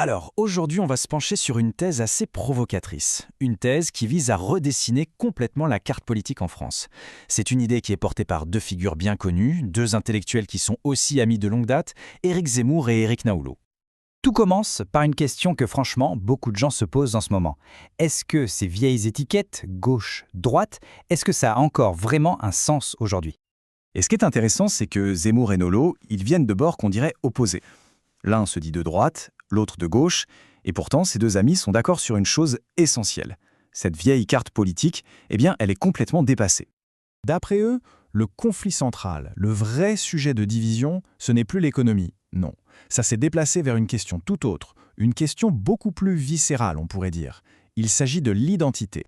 Alors, aujourd'hui, on va se pencher sur une thèse assez provocatrice. Une thèse qui vise à redessiner complètement la carte politique en France. C'est une idée qui est portée par deux figures bien connues, deux intellectuels qui sont aussi amis de longue date, Éric Zemmour et Éric Naoulot. Tout commence par une question que franchement, beaucoup de gens se posent en ce moment. Est-ce que ces vieilles étiquettes, gauche, droite, est-ce que ça a encore vraiment un sens aujourd'hui? Et ce qui est intéressant, c'est que Zemmour et Naoulot, ils viennent de bords qu'on dirait opposés. L'un se dit de droite, l'autre de gauche, et pourtant ces deux amis sont d'accord sur une chose essentielle. Cette vieille carte politique, eh bien, elle est complètement dépassée. D'après eux, le conflit central, le vrai sujet de division, ce n'est plus l'économie, non. Ça s'est déplacé vers une question tout autre, une question beaucoup plus viscérale, on pourrait dire. Il s'agit de l'identité.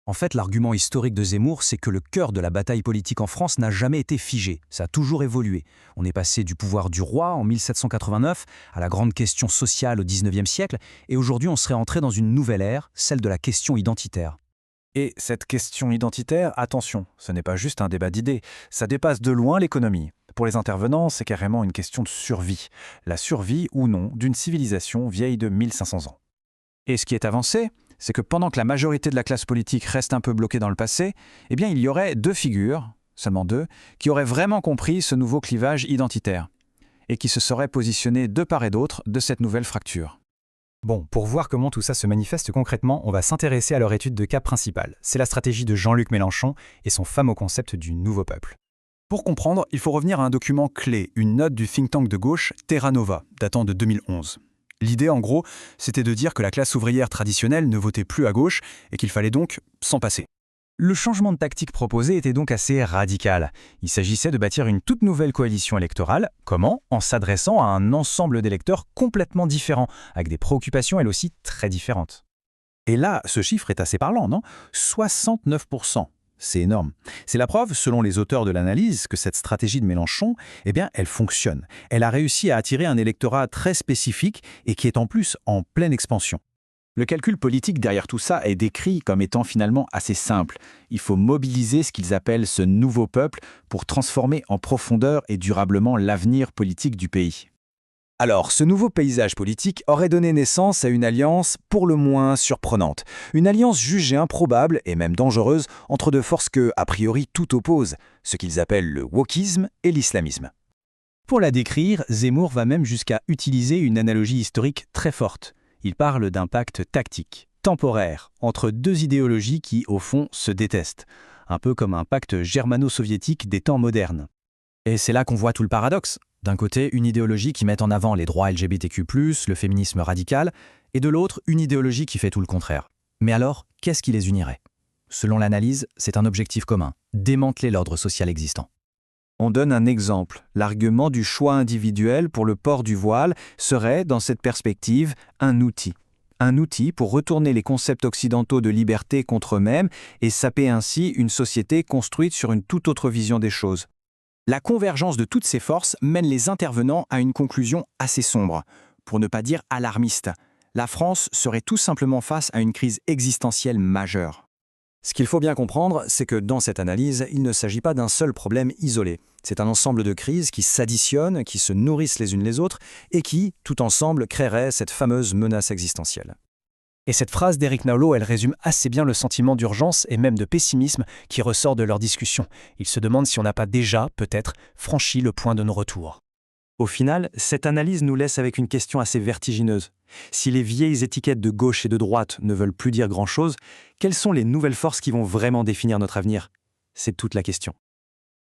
En fait, l'argument historique de Zemmour, c'est que le cœur de la bataille politique en France n'a jamais été figé, ça a toujours évolué. On est passé du pouvoir du roi en 1789 à la grande question sociale au XIXe siècle, et aujourd'hui on serait entré dans une nouvelle ère, celle de la question identitaire. Et cette question identitaire, attention, ce n'est pas juste un débat d'idées, ça dépasse de loin l'économie. Pour les intervenants, c'est carrément une question de survie. La survie ou non d'une civilisation vieille de 1500 ans. Et ce qui est avancé, c'est que pendant que la majorité de la classe politique reste un peu bloquée dans le passé, eh bien il y aurait deux figures, seulement deux, qui auraient vraiment compris ce nouveau clivage identitaire et qui se seraient positionnés de part et d'autre de cette nouvelle fracture. Bon, pour voir comment tout ça se manifeste concrètement, on va s'intéresser à leur étude de cas principale. C'est la stratégie de Jean-Luc Mélenchon et son fameux concept du nouveau peuple. Pour comprendre, il faut revenir à un document clé, une note du think tank de gauche Terra Nova, datant de 2011. L'idée, en gros, c'était de dire que la classe ouvrière traditionnelle ne votait plus à gauche et qu'il fallait donc s'en passer. Le changement de tactique proposé était donc assez radical. Il s'agissait de bâtir une toute nouvelle coalition électorale. Comment? En s'adressant à un ensemble d'électeurs complètement différents, avec des préoccupations elles aussi très différentes. Et là, ce chiffre est assez parlant, non? 69%. C'est énorme. C'est la preuve, selon les auteurs de l'analyse, que cette stratégie de Mélenchon, eh bien, elle fonctionne. Elle a réussi à attirer un électorat très spécifique et qui est en plus en pleine expansion. Le calcul politique derrière tout ça est décrit comme étant finalement assez simple. Il faut mobiliser ce qu'ils appellent ce nouveau peuple pour transformer en profondeur et durablement l'avenir politique du pays. Alors, ce nouveau paysage politique aurait donné naissance à une alliance pour le moins surprenante. Une alliance jugée improbable et même dangereuse entre deux forces que, a priori, tout oppose, ce qu'ils appellent le wokisme et l'islamisme. Pour la décrire, Zemmour va même jusqu'à utiliser une analogie historique très forte. Il parle d'un pacte tactique, temporaire, entre deux idéologies qui, au fond, se détestent. Un peu comme un pacte germano-soviétique des temps modernes. Et c'est là qu'on voit tout le paradoxe. D'un côté, une idéologie qui met en avant les droits LGBTQ+, le féminisme radical, et de l'autre, une idéologie qui fait tout le contraire. Mais alors, qu'est-ce qui les unirait? Selon l'analyse, c'est un objectif commun, démanteler l'ordre social existant. On donne un exemple. L'argument du choix individuel pour le port du voile serait, dans cette perspective, un outil. Un outil pour retourner les concepts occidentaux de liberté contre eux-mêmes et saper ainsi une société construite sur une toute autre vision des choses. La convergence de toutes ces forces mène les intervenants à une conclusion assez sombre, pour ne pas dire alarmiste. La France serait tout simplement face à une crise existentielle majeure. Ce qu'il faut bien comprendre, c'est que dans cette analyse, il ne s'agit pas d'un seul problème isolé. C'est un ensemble de crises qui s'additionnent, qui se nourrissent les unes les autres, et qui, tout ensemble, créeraient cette fameuse menace existentielle. Et cette phrase d'Éric Naoulot, elle résume assez bien le sentiment d'urgence et même de pessimisme qui ressort de leur discussion. Ils se demandent si on n'a pas déjà, peut-être, franchi le point de non-retour. Au final, cette analyse nous laisse avec une question assez vertigineuse. Si les vieilles étiquettes de gauche et de droite ne veulent plus dire grand-chose, quelles sont les nouvelles forces qui vont vraiment définir notre avenir? C'est toute la question.